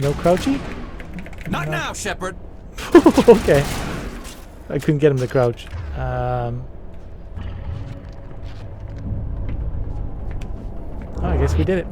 No crouchy? Not now, Shepard. Okay. I couldn't get him to crouch. Oh, I guess we did it.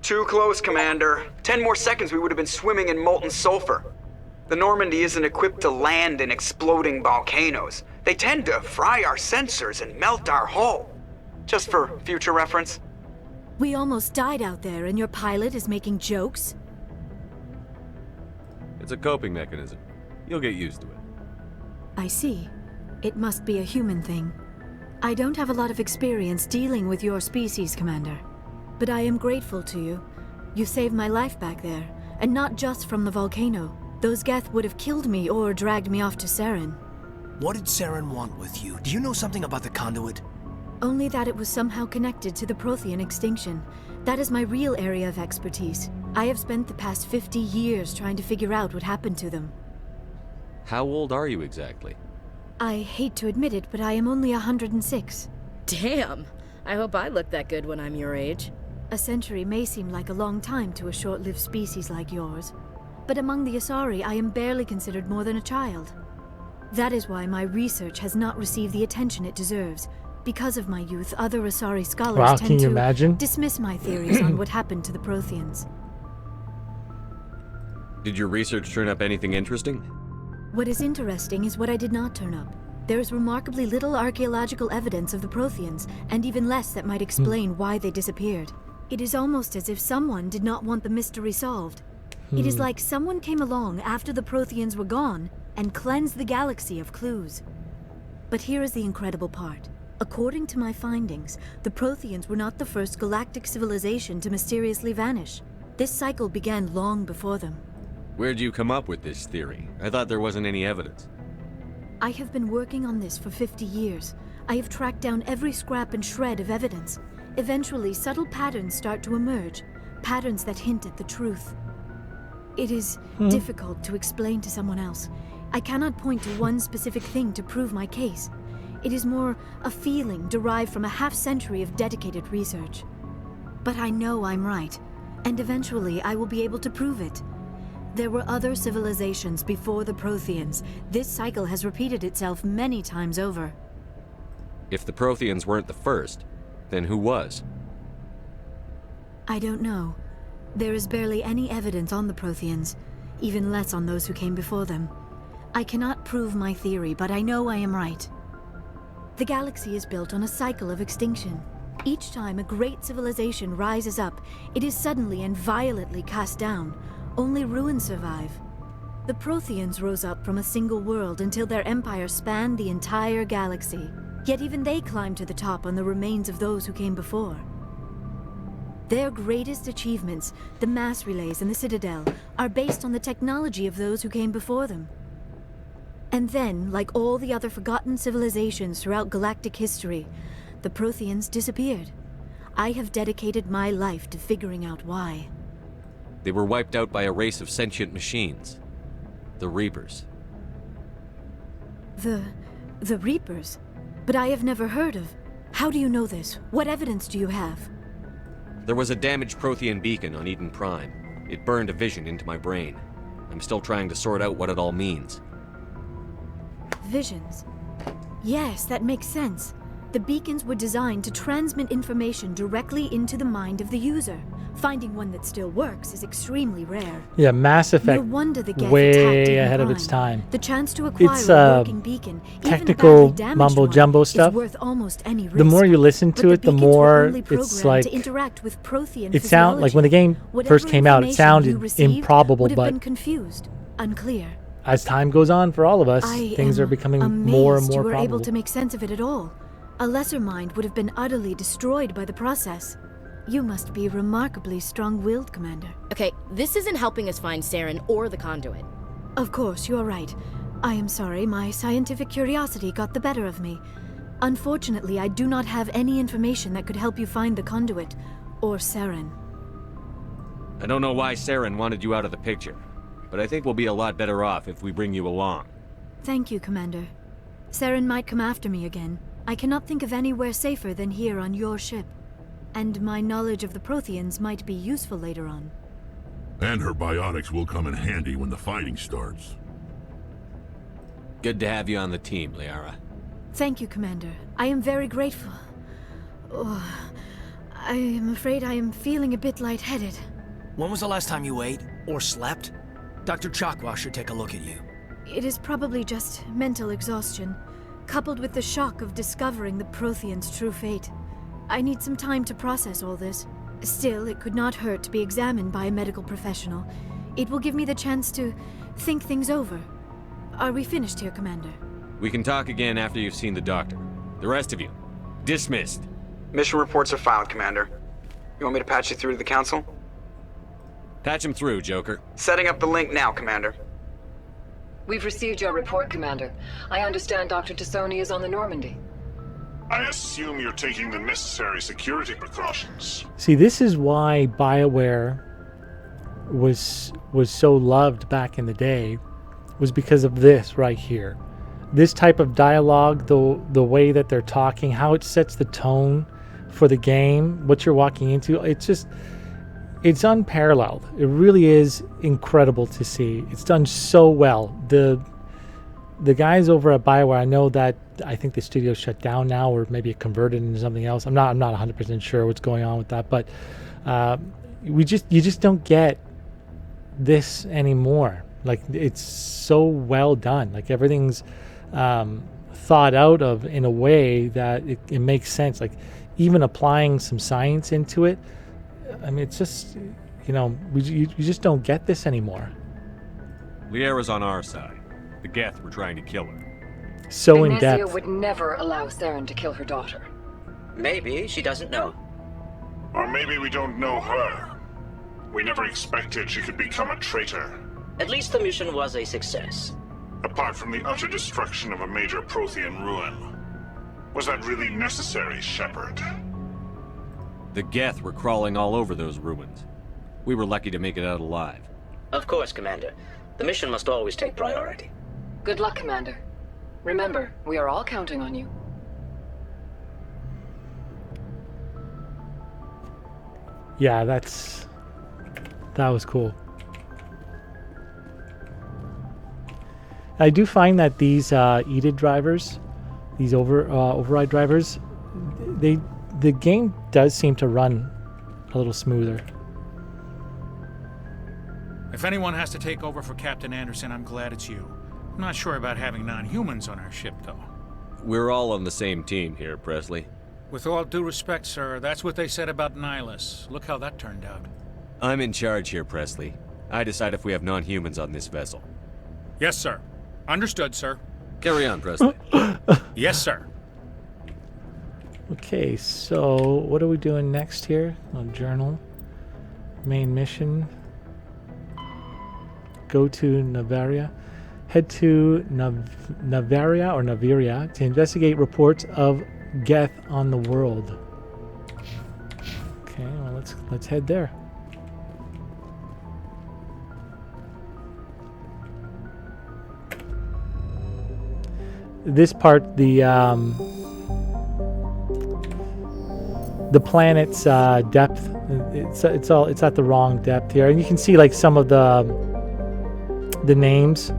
Too close, Commander. 10 more seconds we would have been swimming in molten sulfur. The Normandy isn't equipped to land in exploding volcanoes. They tend to fry our sensors and melt our hull. Just for future reference. We almost died out there and your pilot is making jokes? It's a coping mechanism. You'll get used to it. I see. It must be a human thing. I don't have a lot of experience dealing with your species, Commander. But I am grateful to you. You saved my life back there, and not just from the volcano. Those Geth would have killed me or dragged me off to Saren. What did Saren want with you? Do you know something about the conduit? Only that it was somehow connected to the Prothean extinction. That is my real area of expertise. I have spent the past 50 years trying to figure out what happened to them. How old are you exactly? I hate to admit it, but I am only 106. Damn! I hope I look that good when I'm your age. A century may seem like a long time to a short-lived species like yours, but among the Asari, I am barely considered more than a child. That is why my research has not received the attention it deserves. Because of my youth, other Asari scholars tend to dismiss my theories on what happened to the Protheans. Did your research turn up anything interesting? What is interesting is what I did not turn up. There is remarkably little archaeological evidence of the Protheans, and even less that might explain why they disappeared. It is almost as if someone did not want the mystery solved. It is like someone came along after the Protheans were gone and cleansed the galaxy of clues. But here is the incredible part. According to my findings, the Protheans were not the first galactic civilization to mysteriously vanish. This cycle began long before them. Where'd you come up with this theory? I thought there wasn't any evidence. I have been working on this for 50 years. I have tracked down every scrap and shred of evidence. Eventually, subtle patterns start to emerge, patterns that hint at the truth. It is difficult to explain to someone else. I cannot point to one specific thing to prove my case. It is more a feeling derived from a half-century of dedicated research. But I know I'm right, and eventually I will be able to prove it. There were other civilizations before the Protheans. This cycle has repeated itself many times over. If the Protheans weren't the first, then who was? I don't know. There is barely any evidence on the Protheans, even less on those who came before them. I cannot prove my theory, but I know I am right. The galaxy is built on a cycle of extinction. Each time a great civilization rises up, it is suddenly and violently cast down. Only ruins survive. The Protheans rose up from a single world until their empire spanned the entire galaxy. Yet even they climbed to the top on the remains of those who came before. Their greatest achievements, the mass relays and the Citadel, are based on the technology of those who came before them. And then, like all the other forgotten civilizations throughout galactic history, the Protheans disappeared. I have dedicated my life to figuring out why. They were wiped out by a race of sentient machines. The Reapers. The Reapers? But I have never heard of. How do you know this? What evidence do you have? There was a damaged Prothean beacon on Eden Prime. It burned a vision into my brain. I'm still trying to sort out what it all means. Visions. Yes, that makes sense. The beacons were designed to transmit information directly into the mind of the user. Finding one that still works is extremely rare. Yeah, Mass Effect, No wonder the Geth way attacked Eden ahead of Prime. its time. The chance to acquire It's, a working beacon, technical even a badly damaged mumbo one, jumbo stuff. is worth almost any risk. The more you listen But to it, the beacons were more only it's programmed like to interact with Prothean it sound like when the game Whatever first came out, it information you sounded received improbable, would have but been confused, unclear. as time goes on for all of us, I things am are becoming amazed more and more you were probable. able to make sense of it at all. A lesser mind would have been utterly destroyed by the process. You must be remarkably strong-willed, Commander. Okay, this isn't helping us find Saren or the conduit. Of course, you're right. I am sorry, my scientific curiosity got the better of me. Unfortunately, I do not have any information that could help you find the conduit, or Saren. I don't know why Saren wanted you out of the picture, but I think we'll be a lot better off if we bring you along. Thank you, Commander. Saren might come after me again. I cannot think of anywhere safer than here on your ship. And my knowledge of the Protheans might be useful later on. And her biotics will come in handy when the fighting starts. Good to have you on the team, Liara. Thank you, Commander. I am very grateful. Oh, I am afraid I am feeling a bit lightheaded. When was the last time you ate? Or slept? Dr. Chakwa should take a look at you. It is probably just mental exhaustion, coupled with the shock of discovering the Protheans' true fate. I need some time to process all this. Still, it could not hurt to be examined by a medical professional. It will give me the chance to think things over. Are we finished here, Commander? We can talk again after you've seen the doctor. The rest of you, dismissed. Mission reports are filed, Commander. You want me to patch you through to the Council? Patch him through, Joker. Setting up the link now, Commander. We've received your report, Commander. I understand Dr. Tassoni is on the Normandy. I assume you're taking the necessary security precautions. See, this is why BioWare was so loved back in the day, was because of this right here. This type of dialogue, the way that they're talking, how it sets the tone for the game, what you're walking into, it's unparalleled. It really is incredible to see. It's done so well. The guys over at BioWare, I know that I think the studio shut down now, or maybe it converted into something else. I'm not 100% sure what's going on with that, but you just don't get this anymore. Like, it's so well done. Like, everything's thought out of in a way that it makes sense. Like, even applying some science into it, I mean, it's just, you just don't get this anymore. Liara's on our side. The Geth were trying to kill her. So in Ignacio depth. would never allow Saren to kill her daughter. Maybe she doesn't know. Or maybe we don't know her. We never expected she could become a traitor. At least the mission was a success. Apart from the utter destruction of a major Prothean ruin. Was that really necessary, Shepard? The Geth were crawling all over those ruins. We were lucky to make it out alive. Of course, Commander. The mission must always take priority. Good luck, Commander. Remember, we are all counting on you. Yeah, that was cool. I do find that these EDID drivers, these override drivers, the game does seem to run a little smoother. If anyone has to take over for Captain Anderson, I'm glad it's you. I'm not sure about having non-humans on our ship, though. We're all on the same team here, Presley. With all due respect, sir, that's what they said about Nihilus. Look how that turned out. I'm in charge here, Presley. I decide if we have non-humans on this vessel. Yes, sir. Understood, sir. Carry on, Presley. Yes, sir. Okay, so what are we doing next here? Journal. Main mission. Go to Navaria. Head to Navaria to investigate reports of Geth on the world. Okay, well let's head there. This part, the planet's depth, it's at the wrong depth here, and you can see like some of the names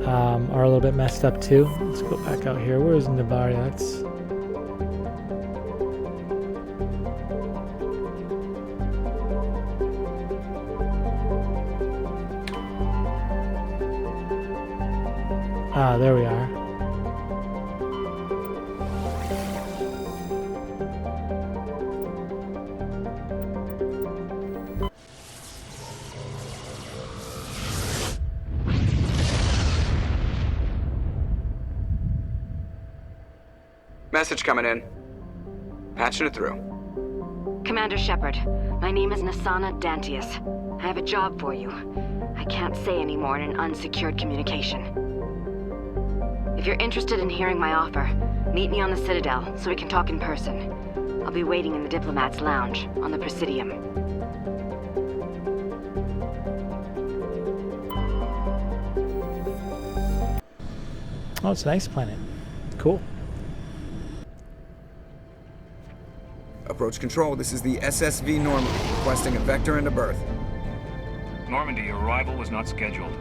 are a little bit messed up too. Let's go back out here. Where is Navaria? Ah, there we are. Message coming in. Patching it through. Commander Shepard, my name is Nasana Dantius. I have a job for you. I can't say any more in an unsecured communication. If you're interested in hearing my offer, meet me on the Citadel so we can talk in person. I'll be waiting in the Diplomat's Lounge on the Presidium. Oh, it's a nice planet. Cool. Approach control, this is the SSV Normandy, requesting a vector and a berth. Normandy, your arrival was not scheduled.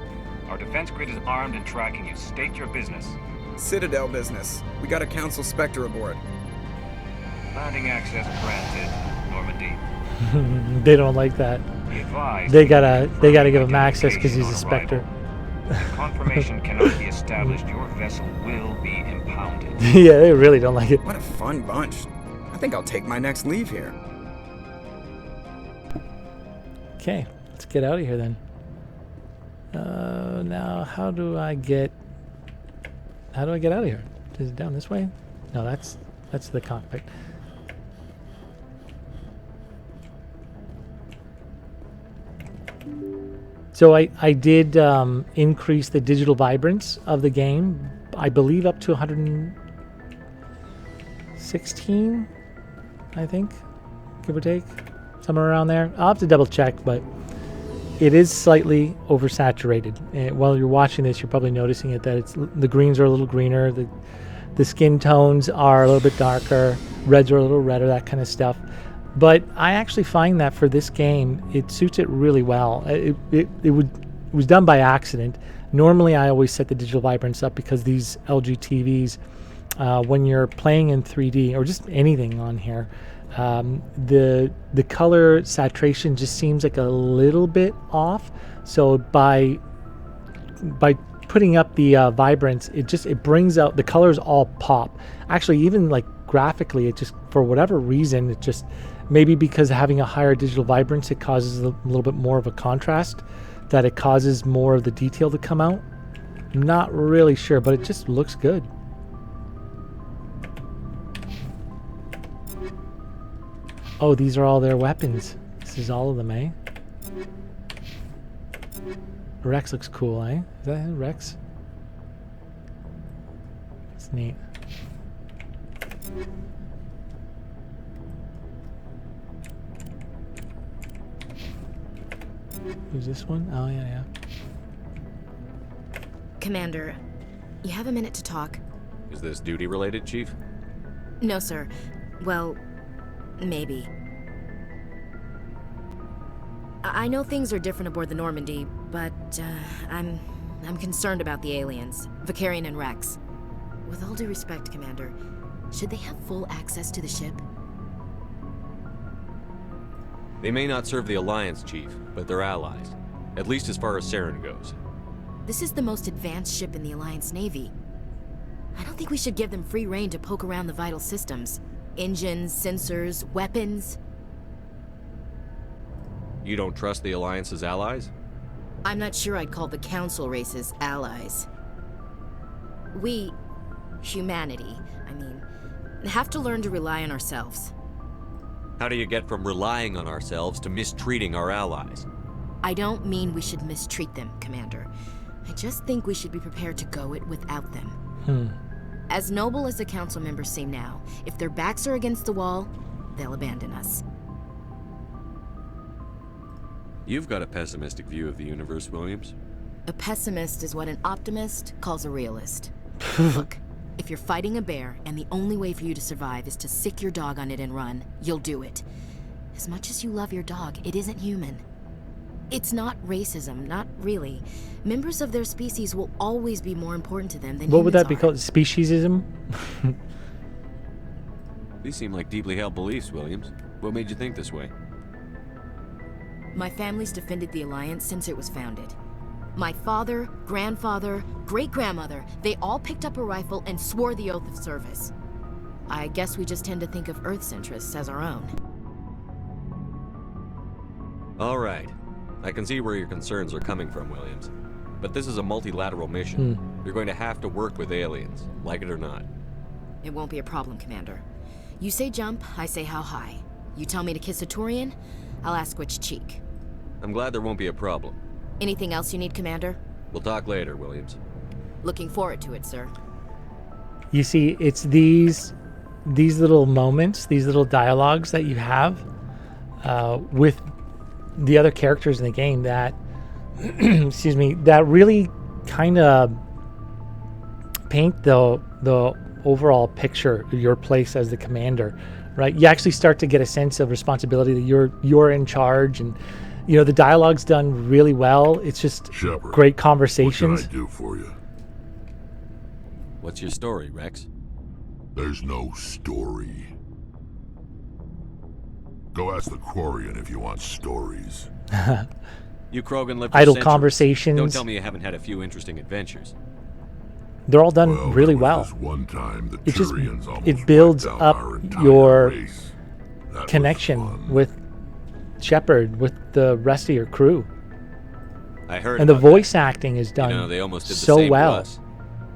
Our defense grid is armed and tracking you. State your business. Citadel business. We got a Council Spectre aboard. Landing access granted, Normandy. They don't like that. Be advised, They gotta give him access because he's a Spectre. If confirmation cannot be established, your vessel will be impounded. Yeah, they really don't like it. What a fun bunch. I think I'll take my next leave here. Okay, let's get out of here then. Now, how do I get out of here? Is it down this way? No, that's the cockpit. So I did increase the digital vibrance of the game, I believe up to 116, I think, give or take, somewhere around there. I'll have to double check, but it is slightly oversaturated. And while you're watching this, you're probably noticing it, that the greens are a little greener, the skin tones are a little bit darker, reds are a little redder, that kind of stuff. But I actually find that for this game, it suits it really well. It was done by accident. Normally, I always set the digital vibrance up because these LG TVs, when you're playing in 3D or just anything on here, the color saturation just seems like a little bit off. So by putting up the vibrance, it brings out the colors all pop. Actually, even like graphically, it just, for whatever reason, it just, maybe because having a higher digital vibrance, it causes a little bit more of a contrast, that it causes more of the detail to come out. I'm not really sure, but it just looks good. Oh, these are all their weapons. This is all of them, eh? Rex looks cool, eh? Is that him, Rex? It's neat. Who's this one? Oh, yeah. Commander, you have a minute to talk? Is this duty related, Chief? No, sir. Well, maybe. I know things are different aboard the Normandy, but I'm concerned about the aliens, Vicarian and Rex. With all due respect, Commander, should they have full access to the ship? They may not serve the Alliance, Chief, but they're allies. At least as far as Saren goes. This is the most advanced ship in the Alliance Navy. I don't think we should give them free rein to poke around the vital systems. Engines, sensors, weapons. You don't trust the Alliance's allies? I'm not sure I'd call the Council races allies. We, humanity, have to learn to rely on ourselves. How do you get from relying on ourselves to mistreating our allies? I don't mean we should mistreat them, Commander. I just think we should be prepared to go it without them. As noble as the Council members seem now, if their backs are against the wall, they'll abandon us. You've got a pessimistic view of the universe, Williams. A pessimist is what an optimist calls a realist. Look, if you're fighting a bear and the only way for you to survive is to sick your dog on it and run, you'll do it. As much as you love your dog, it isn't human. It's not racism, not really. Members of their species will always be more important to them than humans. What would that be called? Speciesism? These seem like deeply held beliefs, Williams. What made you think this way? My family's defended the Alliance since it was founded. My father, grandfather, great-grandmother, they all picked up a rifle and swore the oath of service. I guess we just tend to think of Earth's interests as our own. All right. I can see where your concerns are coming from, Williams. But this is a multilateral mission. You're going to have to work with aliens, like it or not. It won't be a problem, Commander. You say jump, I say how high. You tell me to kiss a Turian, I'll ask which cheek. I'm glad there won't be a problem. Anything else you need, Commander? We'll talk later, Williams. Looking forward to it, sir. You see, it's these little moments, these little dialogues that you have with the other characters in the game that, excuse me, that really kind of paint the overall picture of your place as the commander, right? You actually start to get a sense of responsibility that you're in charge, and you know the dialogue's done really well. It's just Shepard, great conversations. What can I do for you? What's your story, Rex? There's no story. Go ask the Quarian if you want stories. You Krogan lived for Idle centuries. conversations. Don't tell me you haven't had a few interesting adventures. They're all done really well. One time the It just Turians almost it builds wiped out up our entire your race. That was connection fun. with Shepard, with the rest of your crew. I heard And the about voice acting is done You know, they almost did the so same well. to us.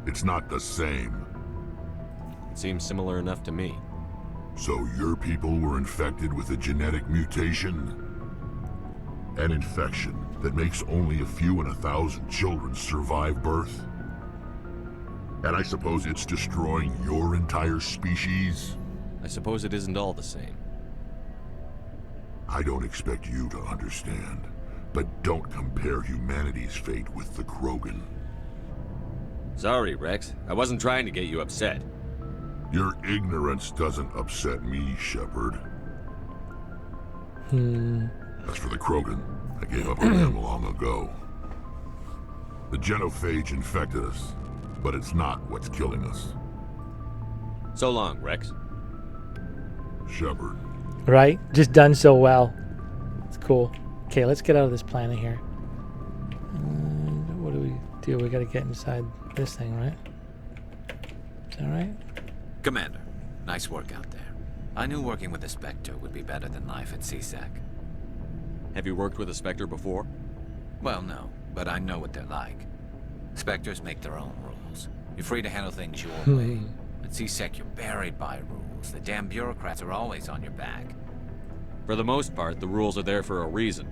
It's not the same. It seems similar enough to me. So your people were infected with a genetic mutation? An infection that makes only a few in 1,000 children survive birth? And I suppose it's destroying your entire species? I suppose it isn't all the same. I don't expect you to understand, but don't compare humanity's fate with the Krogan. Sorry, Rex. I wasn't trying to get you upset. Your ignorance doesn't upset me, Shepard. As for the Krogan, I gave up on them long ago. The genophage infected us, but it's not what's killing us. So long, Rex. Shepard. Right? Just done so well. It's cool. Okay, let's get out of this planet here. What do we do? We gotta get inside this thing, right? Is that right? Commander, nice work out there. I knew working with a Spectre would be better than life at CSEC. Have you worked with a Spectre before? Well, no, but I know what they're like. Spectres make their own rules. You're free to handle things your way. At CSEC, you're buried by rules. The damn bureaucrats are always on your back. For the most part, the rules are there for a reason.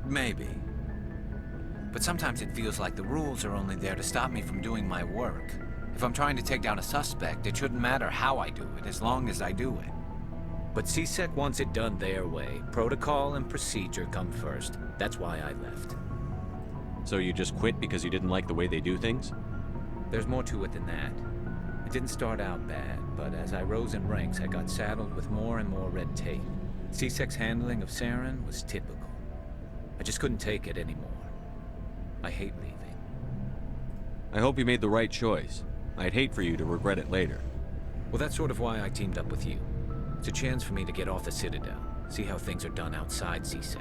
Maybe. But sometimes it feels like the rules are only there to stop me from doing my work. If I'm trying to take down a suspect, it shouldn't matter how I do it, as long as I do it. But CSEC wants it done their way. Protocol and procedure come first. That's why I left. So you just quit because you didn't like the way they do things? There's more to it than that. It didn't start out bad, but as I rose in ranks, I got saddled with more and more red tape. CSEC's handling of Saren was typical. I just couldn't take it anymore. I hate leaving. I hope you made the right choice. I'd hate for you to regret it later. Well, that's sort of why I teamed up with you. It's a chance for me to get off the Citadel, see how things are done outside CSEC.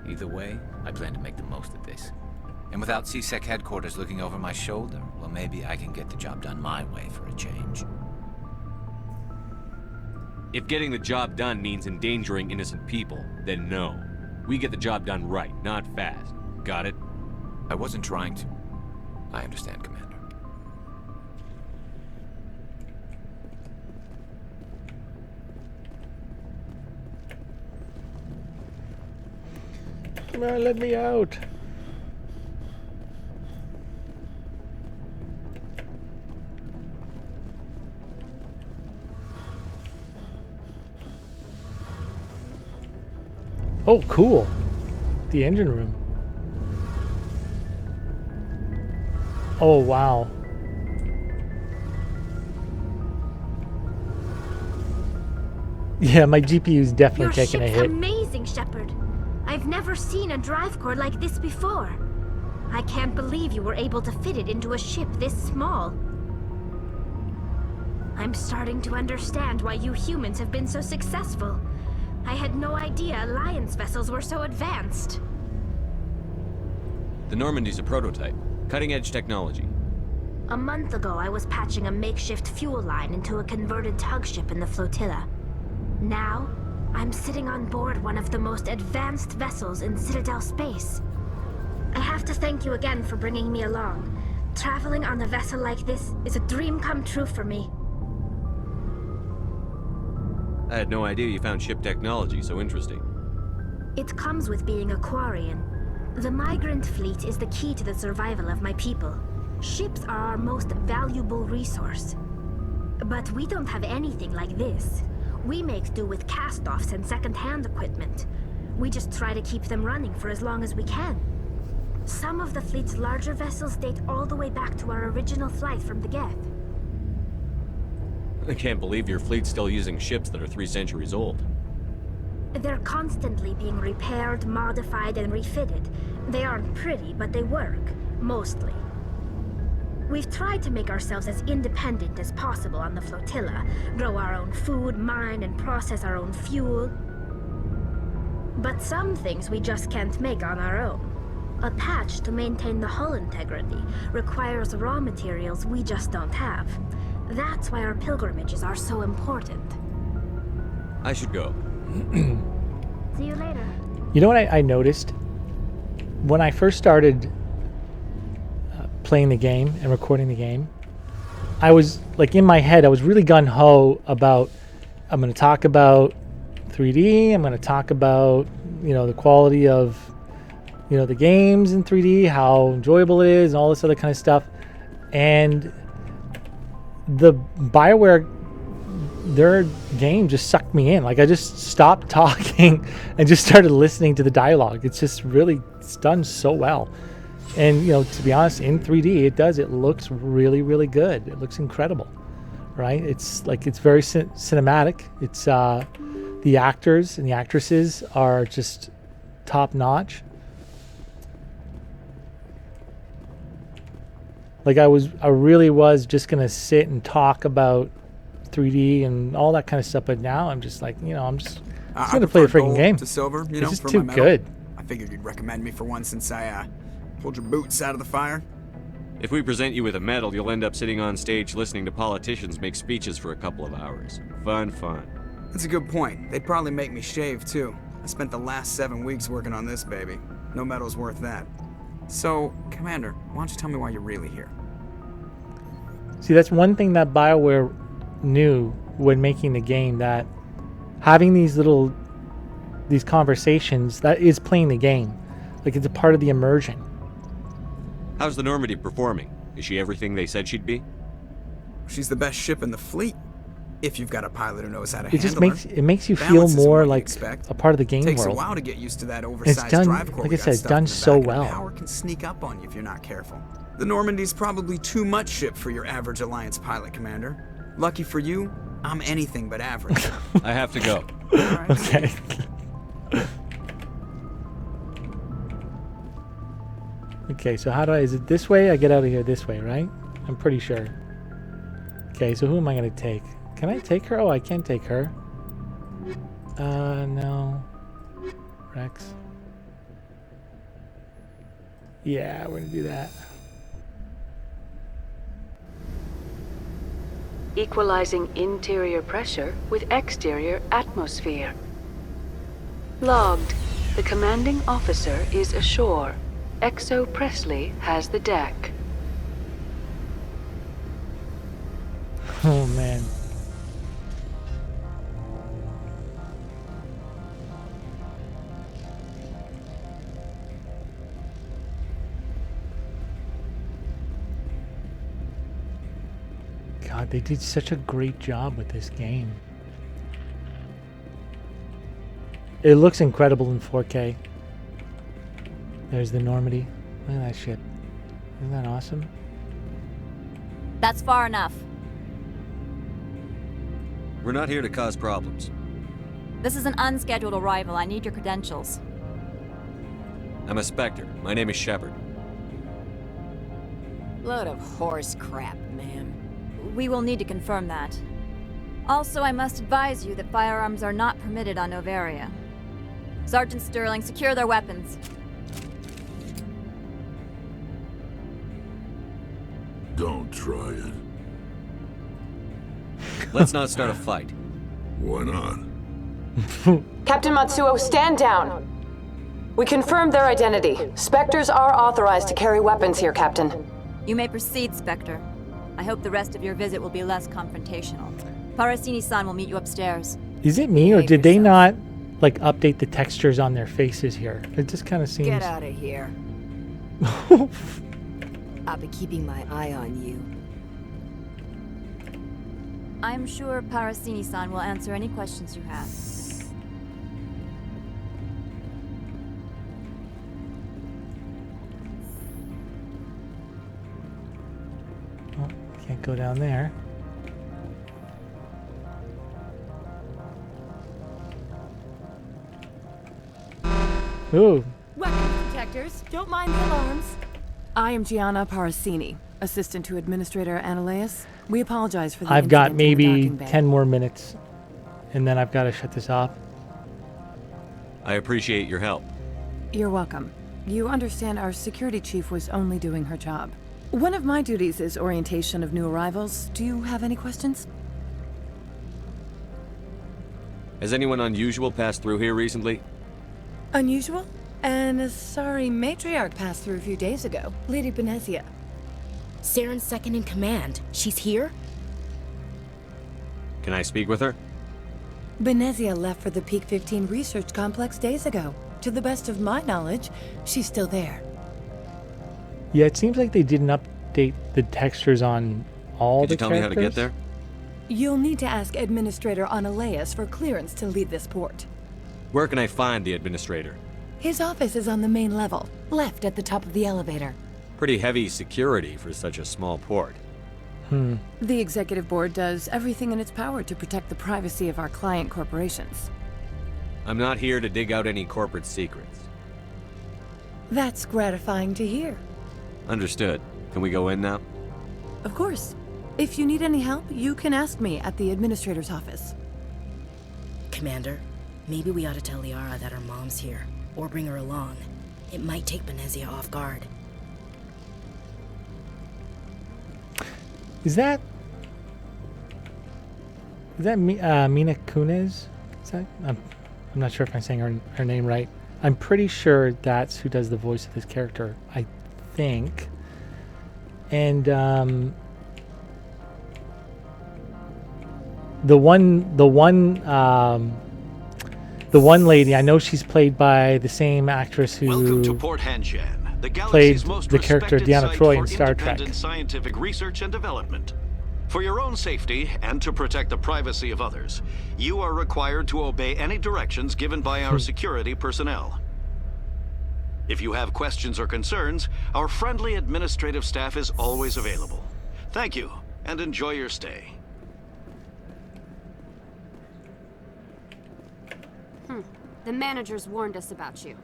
Either way, I plan to make the most of this. And without CSEC headquarters looking over my shoulder, well, maybe I can get the job done my way for a change. If getting the job done means endangering innocent people, then no. We get the job done right, not fast. Got it? I wasn't trying to. I understand, Commander. Come on, let me out. Oh, cool. The engine room. Oh, wow. Yeah, my GPU's definitely taking a hit. Amazing, Shepard. I've never seen a drive core like this before. I can't believe you were able to fit it into a ship this small. I'm starting to understand why you humans have been so successful. I had no idea Alliance vessels were so advanced. The Normandy's a prototype. Cutting-edge technology. A month ago, I was patching a makeshift fuel line into a converted tug ship in the flotilla. Now, I'm sitting on board one of the most advanced vessels in Citadel space. I have to thank you again for bringing me along. Traveling on a vessel like this is a dream come true for me. I had no idea you found ship technology so interesting. It comes with being a Quarian. The migrant fleet is the key to the survival of my people. Ships are our most valuable resource. But we don't have anything like this. We make do with cast-offs and second-hand equipment. We just try to keep them running for as long as we can. Some of the fleet's larger vessels date all the way back to our original flight from the Geth. I can't believe your fleet's still using ships that are 3 centuries old. They're constantly being repaired, modified, and refitted. They aren't pretty, but they work. Mostly. We've tried to make ourselves as independent as possible on the flotilla, grow our own food, mine and process our own fuel. But some things we just can't make on our own. A patch to maintain the hull integrity requires raw materials we just don't have. That's why our pilgrimages are so important. I should go. See you later. You know what I noticed? When I first started playing the game and recording the game, I was like, in my head, I was really gung-ho about, I'm going to talk about 3D, I'm going to talk about, the quality of, the games in 3D, how enjoyable it is, and all this other kind of stuff. And the BioWare, their game just sucked me in. Like, I just stopped talking and just started listening to the dialogue. It's just really, it's done so well. And, to be honest, in 3D, it looks really, really good. It looks incredible, right? It's very cinematic. It's, the actors and the actresses are just top notch. Like, I really was just going to sit and talk about 3D and all that kind of stuff, but now I'm just like, I'm just going to play the freaking game. To silver, it's just for too my medal. good. I figured you'd recommend me for one since I pulled your boots out of the fire. If we present you with a medal, you'll end up sitting on stage listening to politicians make speeches for a couple of hours. Fun. That's a good point. They'd probably make me shave, too. I spent the last 7 weeks working on this baby. No medal's worth that. So, Commander, why don't you tell me why you're really here? See, that's one thing that BioWare knew when making the game, that having these conversations, that is playing the game. Like, it's a part of the immersion. How's the Normandy performing? Is she everything they said she'd be? She's the best ship in the fleet. If you've got a pilot who knows how to It just handle her. makes you Balance feel isn't more what you like expect. a part of the game Takes world. a while to get used to that It's oversized done, drive core. like I said, it's done so well. Power can sneak up on you if you're not careful. The Normandy's probably too much ship for your average Alliance pilot, Commander. Lucky for you, I'm anything but average. I have to go. Right. Okay. Okay, so is it this way? I get out of here this way, right? I'm pretty sure. Okay, so who am I going to take? Can I take her? Oh, I can take her. No. Rex. Yeah, we're going to do that. Equalizing interior pressure with exterior atmosphere. Logged. The commanding officer is ashore. Exo Presley has the deck. Oh, man. God, they did such a great job with this game. It looks incredible in 4K. There's the Normandy. Look at that ship. Isn't that awesome? That's far enough. We're not here to cause problems. This is an unscheduled arrival. I need your credentials. I'm a Spectre. My name is Shepard. Load of horse crap, ma'am. We will need to confirm that. Also, I must advise you that firearms are not permitted on Novaria. Sergeant Sterling, secure their weapons. Don't try it. Let's not start a fight. Why not? Captain Matsuo, stand down. We confirmed their identity. Spectres are authorized to carry weapons here, Captain. You may proceed, Spectre. I hope the rest of your visit will be less confrontational. Parasini-san will meet you upstairs. Is it me, or did they not, like, update the textures on their faces here? It just kind of seems... Get out of here. I'll be keeping my eye on you. I'm sure Parasini-san will answer any questions you have. Oh, can't go down there. Ooh. Weapons detectors, don't mind the alarms. I am Gianna Parasini, assistant to Administrator Ananias. We apologize for the I've got incident in the maybe docking bay. 10 more minutes, and then I've got to shut this off. I appreciate your help. You're welcome. You understand our security chief was only doing her job. One of my duties is orientation of new arrivals. Do you have any questions? Has anyone unusual passed through here recently? Unusual? And a sorry matriarch passed through a few days ago. Lady Benezia. Saren's second in command. She's here? Can I speak with her? Benezia left for the Peak 15 research complex days ago. To the best of my knowledge, she's still there. Yeah, it seems like they didn't update the textures on all the Could you tell me how to get there? You'll need to ask Administrator Ananias for clearance to leave this port. Where can I find the administrator? His office is on the main level, left at the top of the elevator. Pretty heavy security for such a small port. The executive board does everything in its power to protect the privacy of our client corporations. I'm not here to dig out any corporate secrets. That's gratifying to hear. Understood. Can we go in now? Of course. If you need any help, you can ask me at the administrator's office. Commander, maybe we ought to tell Liara that her mom's here, or bring her along. It might take Benezia off guard. Is that Mina Kunis? Is that? I'm not sure if I'm saying her name right. I'm pretty sure that's who does the voice of this character. I think. And the one lady, I know she's played by the same actress who Welcome to Port Hanshan, the played galaxy's most the character respected Deanna site Troy for in Star Trek. independent scientific research and development. For your own safety and to protect the privacy of others, you are required to obey any directions given by our security personnel. If you have questions or concerns, our friendly administrative staff is always available. Thank you, and enjoy your stay. The managers warned us about you.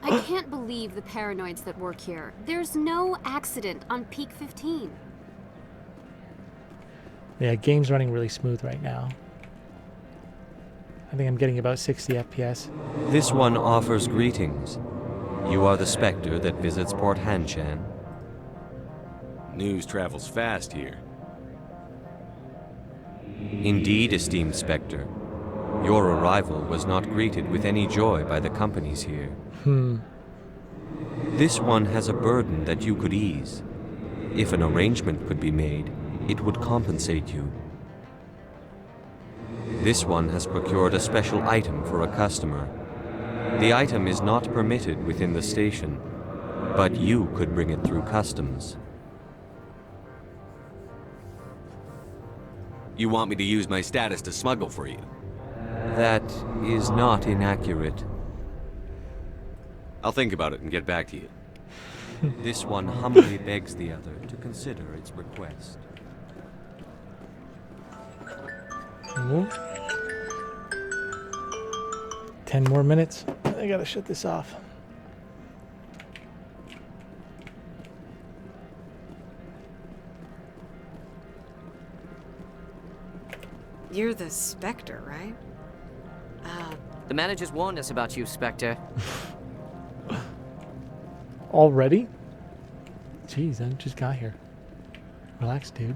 I can't believe the paranoids that work here. There's no accident on Peak 15. Yeah, game's running really smooth right now. I think I'm getting about 60 FPS. This one offers greetings. You are the Spectre that visits Port Hanshan. News travels fast here. Indeed, esteemed Spectre. Your arrival was not greeted with any joy by the companies here. This one has a burden that you could ease. If an arrangement could be made, it would compensate you. This one has procured a special item for a customer. The item is not permitted within the station, but you could bring it through customs. You want me to use my status to smuggle for you? That is not inaccurate. I'll think about it and get back to you. This one humbly begs the other to consider its request. Ooh. 10 more minutes. I gotta shut this off. You're the Spectre, right? The managers warned us about you, Spectre. Already? Jeez, I just got here. Relax, dude.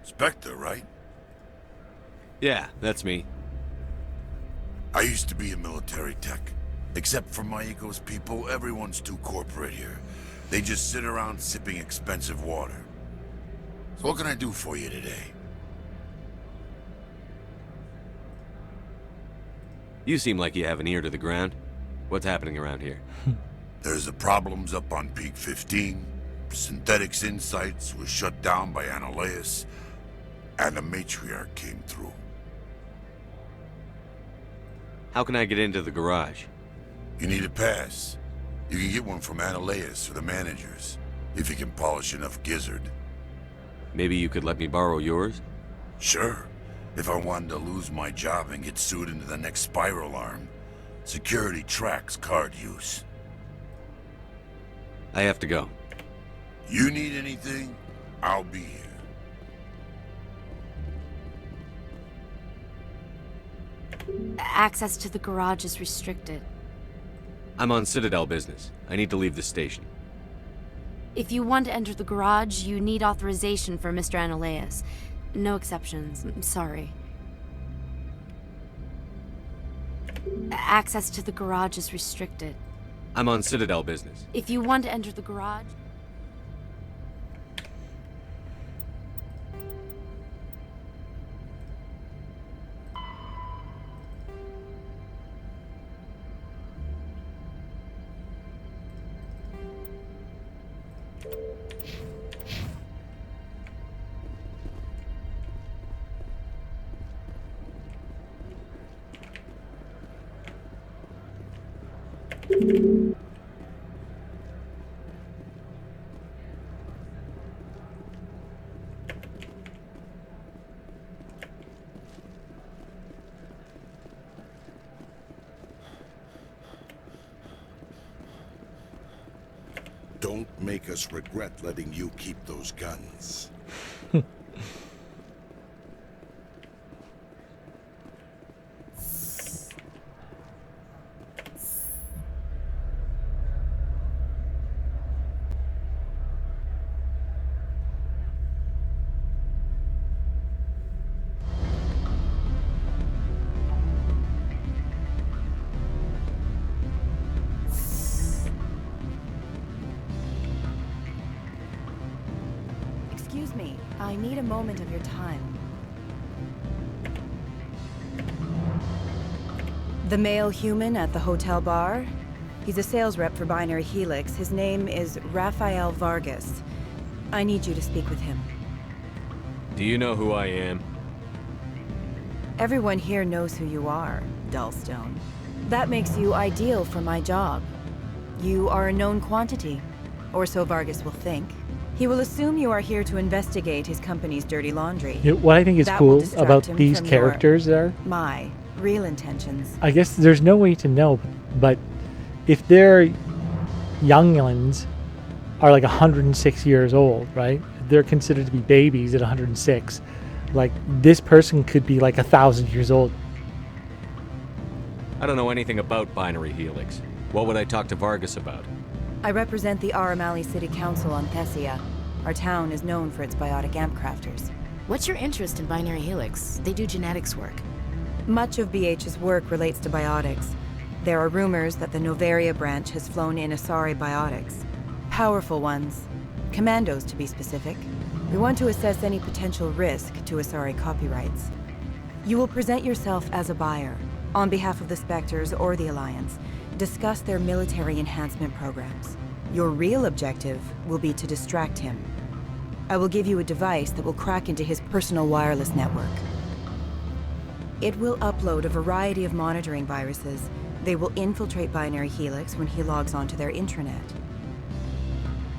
Spectre, right? Yeah, that's me. I used to be a military tech. Except for my eco's people, everyone's too corporate here. They just sit around sipping expensive water. So what can I do for you today? You seem like you have an ear to the ground. What's happening around here? There's the problems up on Peak 15. Synthetics Insights was shut down by Analeus. And the matriarch came through. How can I get into the garage? You need a pass. You can get one from Analeus or the managers, if you can polish enough gizzard. Maybe you could let me borrow yours? Sure. If I wanted to lose my job and get sued into the next spiral arm. Security tracks card use. I have to go. You need anything, I'll be here. Access to the garage is restricted. I'm on Citadel business. I need to leave the station. If you want to enter the garage, you need authorization for Mr. Analeus. No exceptions. I'm sorry. Access to the garage is restricted. I'm on Citadel business. If you want to enter the garage... Don't make us regret letting you keep those guns. Excuse me, I need a moment of your time. The male human at the hotel bar? He's a sales rep for Binary Helix. His name is Rafael Vargas. I need you to speak with him. Do you know who I am? Everyone here knows who you are, Dullstone. That makes you ideal for my job. You are a known quantity, or so Vargas will think. He will assume you are here to investigate his company's dirty laundry. You know, what I think is That will cool distract about him these from characters are, my real intentions. I guess there's no way to know, but if their younglings are like 106 years old, right? They're considered to be babies at 106. Like, this person could be like 1,000 years old. I don't know anything about Binary Helix. What would I talk to Vargas about? I represent the Aramali City Council on Thessia. Our town is known for its biotic amp crafters. What's your interest in Binary Helix? They do genetics work. Much of BH's work relates to biotics. There are rumors that the Novaria branch has flown in Asari biotics. Powerful ones. Commandos, to be specific. We want to assess any potential risk to Asari copyrights. You will present yourself as a buyer, on behalf of the Spectres or the Alliance. Discuss their military enhancement programs. Your real objective will be to distract him. I will give you a device that will crack into his personal wireless network. It will upload a variety of monitoring viruses. They will infiltrate Binary Helix when he logs onto their intranet.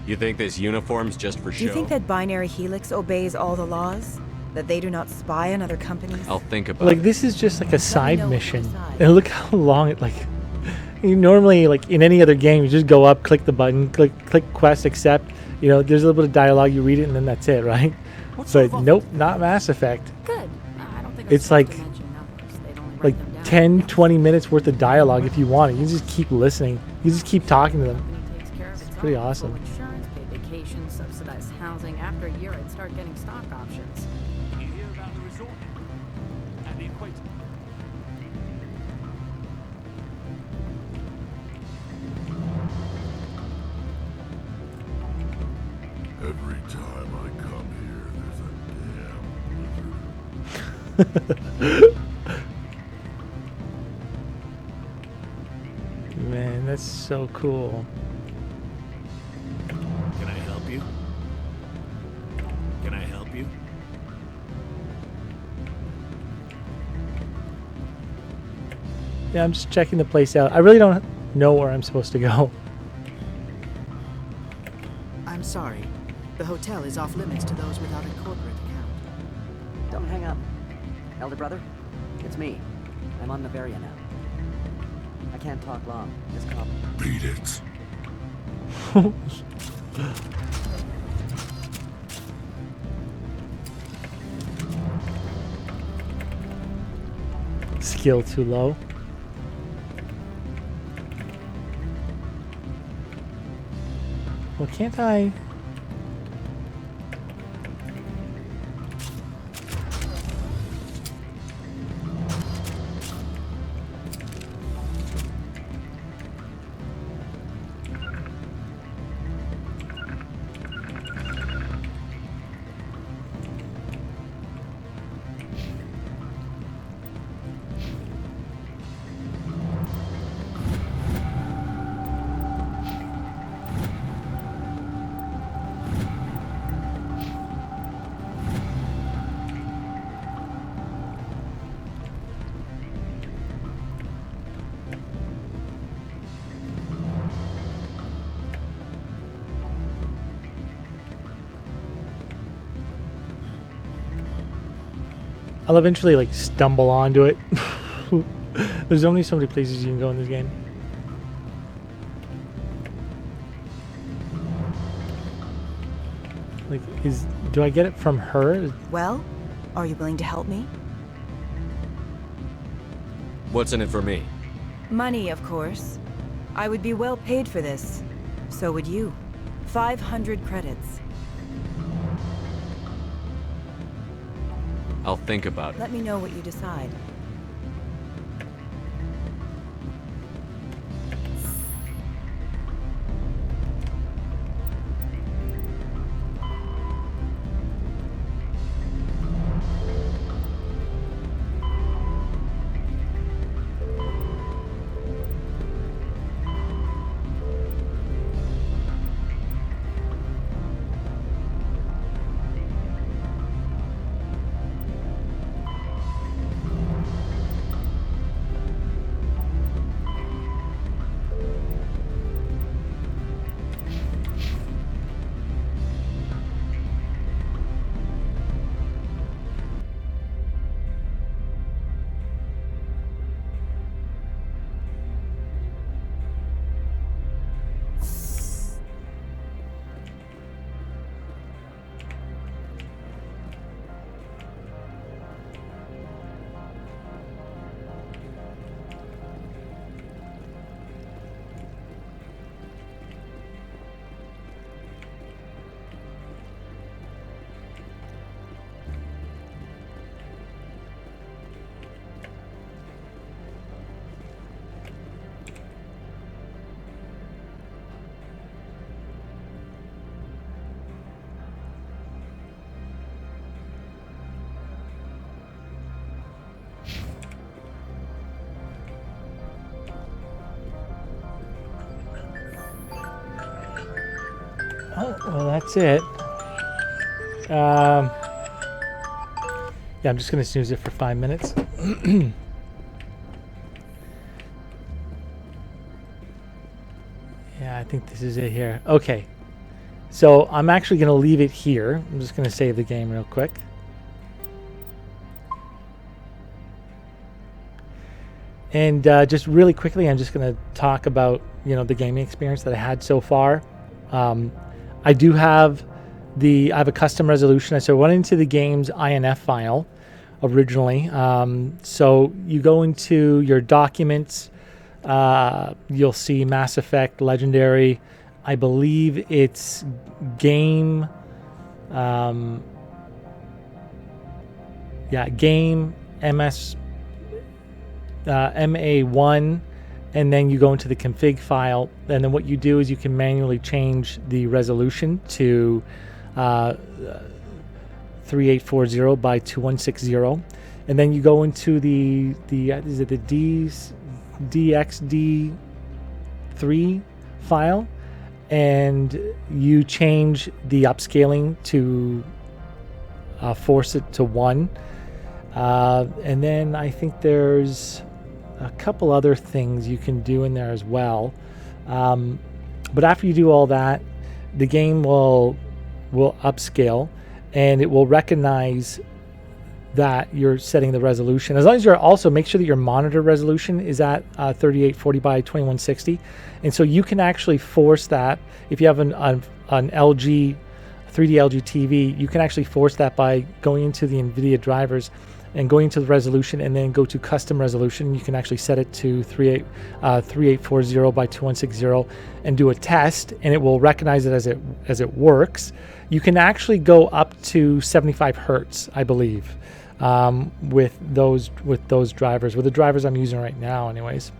You think this uniform's just for show? Do you think that Binary Helix obeys all the laws? that they do not spy on other companies? I'll think about Like it. this is just like a side know what you mission, decide. and look how long it like. You normally like in any other game, you just go up, click the button, click quest, accept. You know, there's a little bit of dialogue, you read it, and then that's it, right? But nope, not Mass Effect. Good. I don't think It's like 10, 20 minutes worth of dialogue if you want it. You just keep listening. You just keep talking to them. It's pretty awesome. Insurance, paid vacation, subsidized housing. After a year, I'd start getting stock options. You hear about the resort and the equator? Every time I come here, there's a damn blizzard. Man, that's so cool. Can I help you? Can I help you? Yeah, I'm just checking the place out. I really don't know where I'm supposed to go. I'm sorry. The hotel is off limits to those without a corporate account. Don't hang up. Elder brother, it's me. I'm on Bavaria now. I can't talk long. Just call. Beat it. Skill too low. Well, can't I? I'll eventually like stumble onto it. There's only so many places you can go in this game. Like, do I get it from her? Well, are you willing to help me? What's in it for me? Money, of course. I would be well paid for this. So would you. 500 credits. I'll think about it. Let me know what you decide. Oh, well, that's it. Yeah, I'm just gonna snooze it for 5 minutes. Yeah, I think this is it here. Okay, so I'm actually gonna leave it here. I'm just gonna save the game real quick. And just really quickly, I'm just going to talk about, the gaming experience that I had so far. I do have I have a custom resolution. So I went into the game's INF file originally. So you go into your documents, you'll see Mass Effect Legendary. I believe it's game, game MS MA1, and then you go into the config file, and then what you do is you can manually change the resolution to 3840 by 2160, and then you go into the DXD3 file, and you change the upscaling to force it to 1, and then I think there's a couple other things you can do in there as well, but after you do all that, the game will upscale, and it will recognize that you're setting the resolution. As long as you're also, make sure that your monitor resolution is at 3840 by 2160, and so you can actually force that. If you have an LG 3D LG TV, you can actually force that by going into the NVIDIA drivers and going to the resolution, and then go to custom resolution. You can actually set it to 3840 by 2160 and do a test, and it will recognize it as it works. You can actually go up to 75 hertz, I believe, with those drivers, with the drivers I'm using right now anyways.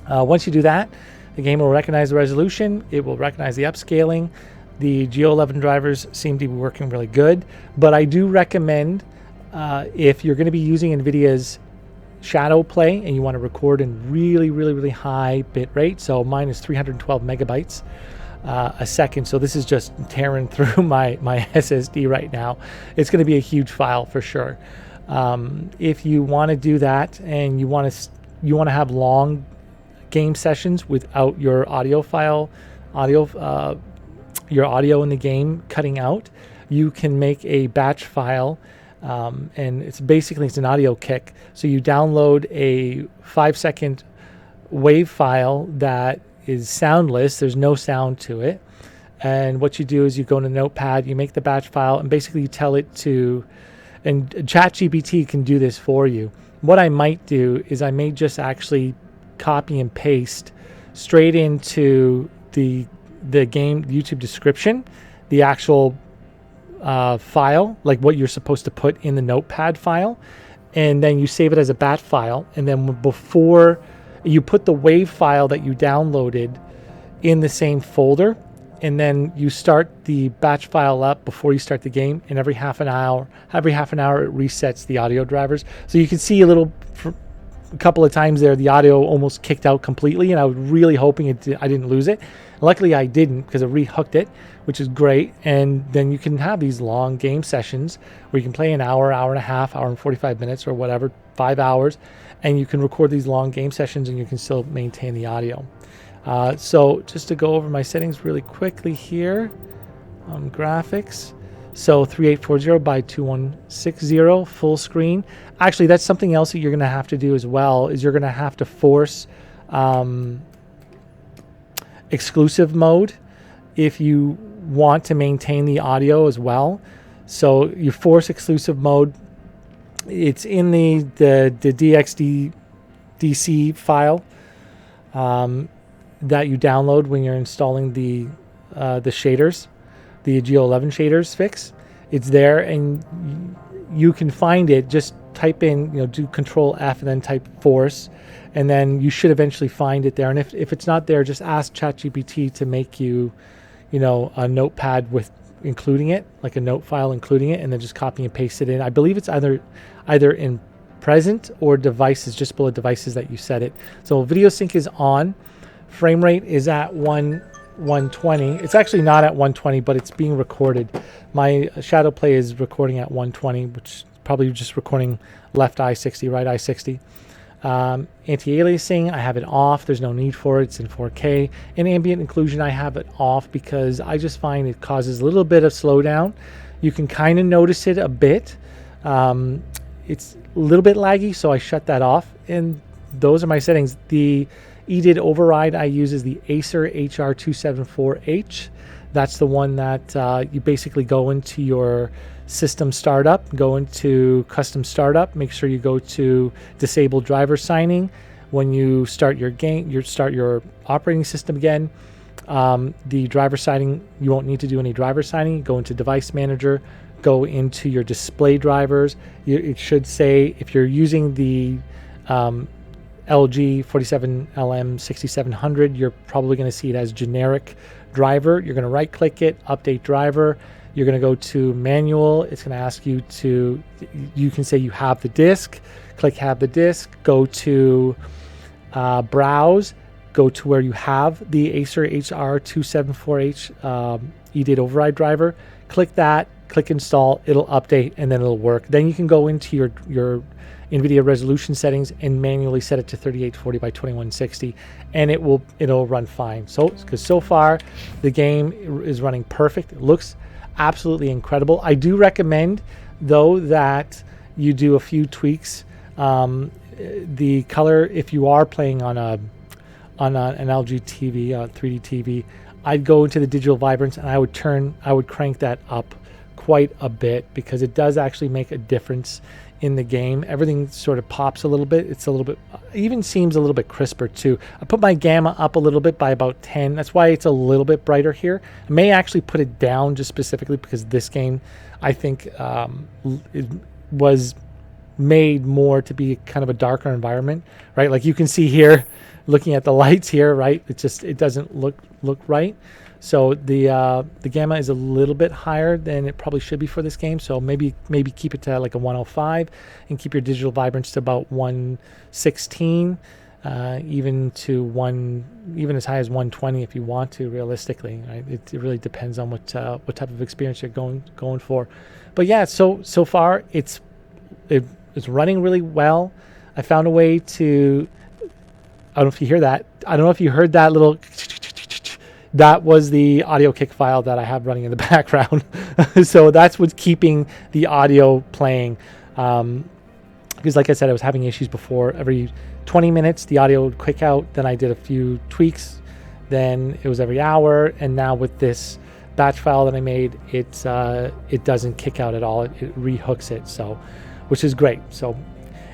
Once you do that, the game will recognize the resolution, it will recognize the upscaling. The G11 drivers seem to be working really good, but I do recommend, if you're going to be using NVIDIA's Shadow Play and you want to record in really high bit rate, so mine is 312 megabytes a second, so this is just tearing through my SSD right now. It's going to be a huge file for sure. If you want to do that and you want to have long game sessions without your audio in the game cutting out, you can make a batch file. And it's an audio kick. So you download a 5-second WAV file that is soundless. There's no sound to it. And what you do is you go into Notepad, you make the batch file, and basically you tell it to, and ChatGPT can do this for you. What I might do is I may just actually copy and paste straight into the game YouTube description, the actual file, like what you're supposed to put in the Notepad file, and then you save it as a batch file, and then before you put the WAV file that you downloaded in the same folder, and then you start the batch file up before you start the game, and every half an hour it resets the audio drivers. So you can see a couple of times there the audio almost kicked out completely, and I was really hoping I didn't lose it. Luckily I didn't, because it rehooked it, which is great. And then you can have these long game sessions where you can play an hour and a half, hour and 45 minutes or whatever, 5 hours, and you can record these long game sessions and you can still maintain the audio. So just to go over my settings really quickly here on graphics. So 3840 by 2160 full screen. Actually, that's something else that you're going to have to do as well, is you're going to have to force exclusive mode if you want to maintain the audio as well. So you force exclusive mode. It's in the DXD file that you download when you're installing the shaders, the G11 shaders fix. It's there, and you can find it. Just type in, do Control F and then type force, and then you should eventually find it there. And if it's not there, just ask ChatGPT to make you, a notepad with including it, like a note file including it, and then just copy and paste it in. I believe it's either in present or devices, just below devices that you set it. So video sync is on. Frame rate is at 120. It's actually not at 120, but it's being recorded. My Shadow Play is recording at 120, which is probably just recording left eye 60, right eye 60. Anti-aliasing, I have it off. There's no need for it. It's in 4K. And ambient occlusion, I have it off because I just find it causes a little bit of slowdown. You can kind of notice it a bit. It's a little bit laggy, so I shut that off. And those are my settings. The EDID override I use is the Acer HR274H. That's the one that you basically go into your system startup, go into custom startup, make sure you go to disable driver signing. When you start your game, you start your operating system again. The driver signing, you won't need to do any driver signing. Go into device manager, go into your display drivers. It should say, if you're using the LG 47LM6700, you're probably going to see it as generic driver. You're going to right click it, update driver. You're going to go to manual. It's going to ask you to, you can say you have the disk, click have the disk, go to browse, go to where you have the Acer HR274H EDID override driver, click that, click install, it'll update, and then it'll work. Then you can go into your NVIDIA resolution settings and manually set it to 3840 by 2160, and it'll run fine. So, because so far the game is running perfect. It looks absolutely incredible. I do recommend, though, that you do a few tweaks. The color, if you are playing on an LG TV, 3D TV, I'd go into the digital vibrance and I would crank that up quite a bit, because it does actually make a difference in the game. Everything sort of pops a little bit. It's a little bit, even seems a little bit crisper too. I put my gamma up a little bit by about 10. That's why it's a little bit brighter here. I may actually put it down just specifically because this game, I think, it was made more to be kind of a darker environment, right? Like you can see here, looking at the lights here, right? It doesn't look right. So the gamma is a little bit higher than it probably should be for this game. So maybe keep it to like a 105 and keep your digital vibrance to about 116, even as high as 120 if you want to, realistically. Right? It really depends on what type of experience you're going for. But yeah, so far it's running really well. I found a way to, I don't know if you hear that. I don't know if you heard that little. That was the audio kick file that I have running in the background. So that's what's keeping the audio playing. Because like I said, I was having issues before. Every 20 minutes, the audio would kick out. Then I did a few tweaks. Then it was every hour. And now with this batch file that I made, it doesn't kick out at all. It rehooks it, so, which is great. So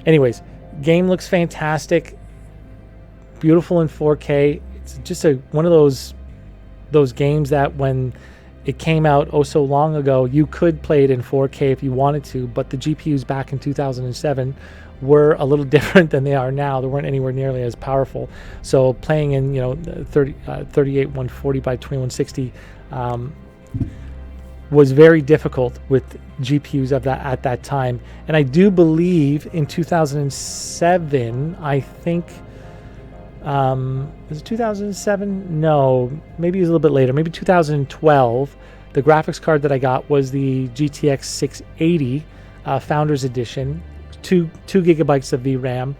anyways, game looks fantastic. Beautiful in 4K. It's just one of those games that when it came out so long ago, you could play it in 4K if you wanted to, but the GPUs back in 2007 were a little different than they are now. They weren't anywhere nearly as powerful. So playing in 38140 by 2160 was very difficult with GPUs at that time. And I do believe in 2007, I think. Was it 2007? No, maybe it was a little bit later. Maybe 2012. The graphics card that I got was the GTX 680 Founders Edition, 2 gigabytes of VRAM,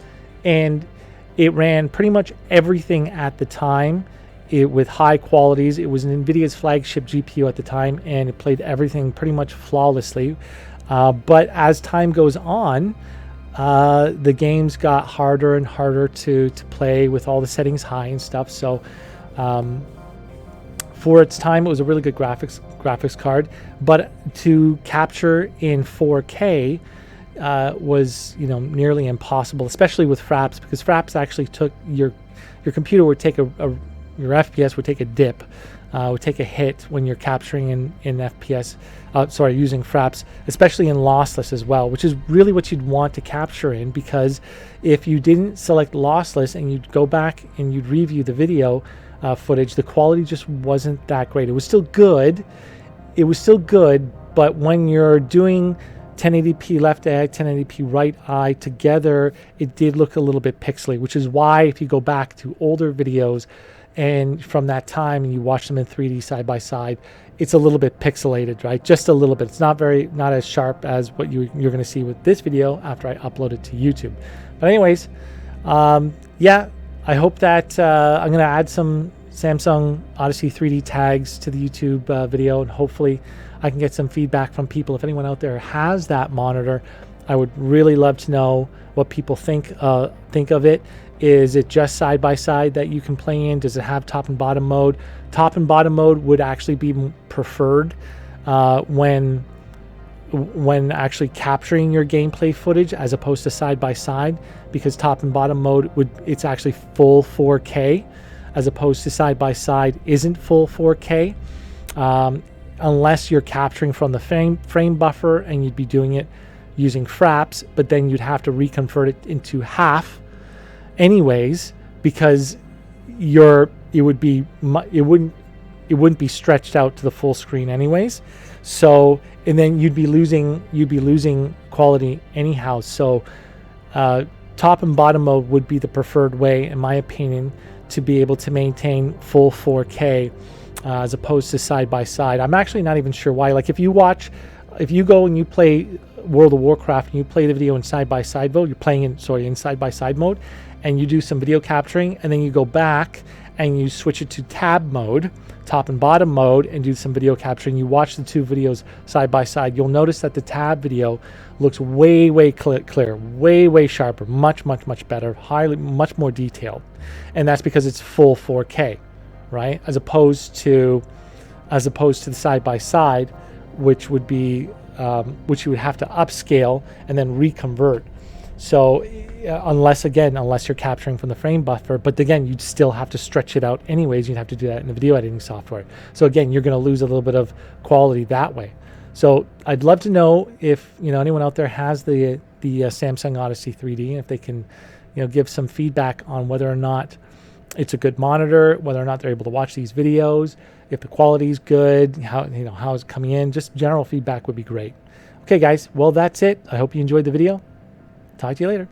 and it ran pretty much everything at the time. With high qualities. It was NVIDIA's flagship GPU at the time, and it played everything pretty much flawlessly. But as time goes on, the games got harder and harder to play with all the settings high and stuff. So for its time, it was a really good graphics card. But to capture in 4K was nearly impossible, especially with Fraps, because Fraps actually took your computer would take your FPS would take a dip, would take a hit when you're capturing in FPS. Using Fraps, especially in lossless as well, which is really what you'd want to capture in, because if you didn't select lossless and you'd go back and you'd review the video footage, the quality just wasn't that great. It was still good, but when you're doing 1080p left eye, 1080p right eye together, it did look a little bit pixely, which is why if you go back to older videos and from that time and you watch them in 3D side by side, it's a little bit pixelated, right? Just a little bit. It's not as sharp as what you're going to see with this video after I upload it to YouTube. But anyways, yeah, I hope that I'm going to add some Samsung Odyssey 3D tags to the YouTube video, and hopefully I can get some feedback from people. If anyone out there has that monitor, I would really love to know what people think of it. Is it just side by side that you can play in? Does it have top and bottom mode? Top and bottom mode would actually be preferred when actually capturing your gameplay footage, as opposed to side by side, because top and bottom mode it's actually full 4K, as opposed to side by side isn't full 4K, unless you're capturing from the frame buffer, and you'd be doing it using fraps, but then you'd have to reconvert it into half anyways, because it wouldn't be stretched out to the full screen anyways. So, and then you'd be losing quality anyhow. So top and bottom mode would be the preferred way, in my opinion, to be able to maintain full 4K as opposed to side by side. I'm actually not even sure why. Like if you go and you play World of Warcraft and you play the video in side by side mode, you're playing in side by side mode, and you do some video capturing, and then you go back and you switch it to tab mode, top and bottom mode, and do some video capturing. You watch the two videos side by side. You'll notice that the tab video looks way clearer, way sharper, much better, much more detailed, and that's because it's full 4K, right? As opposed to the side by side, which would be which you would have to upscale and then reconvert. So unless you're capturing from the frame buffer, but again, you'd still have to stretch it out anyways. You'd have to do that in the video editing software. So again, you're going to lose a little bit of quality that way. So I'd love to know if anyone out there has the Samsung Odyssey 3D, and if they can give some feedback on whether or not it's a good monitor, whether or not they're able to watch these videos, if the quality is good, how it's coming in. Just general feedback would be great. Okay, guys. Well, that's it. I hope you enjoyed the video. Talk to you later.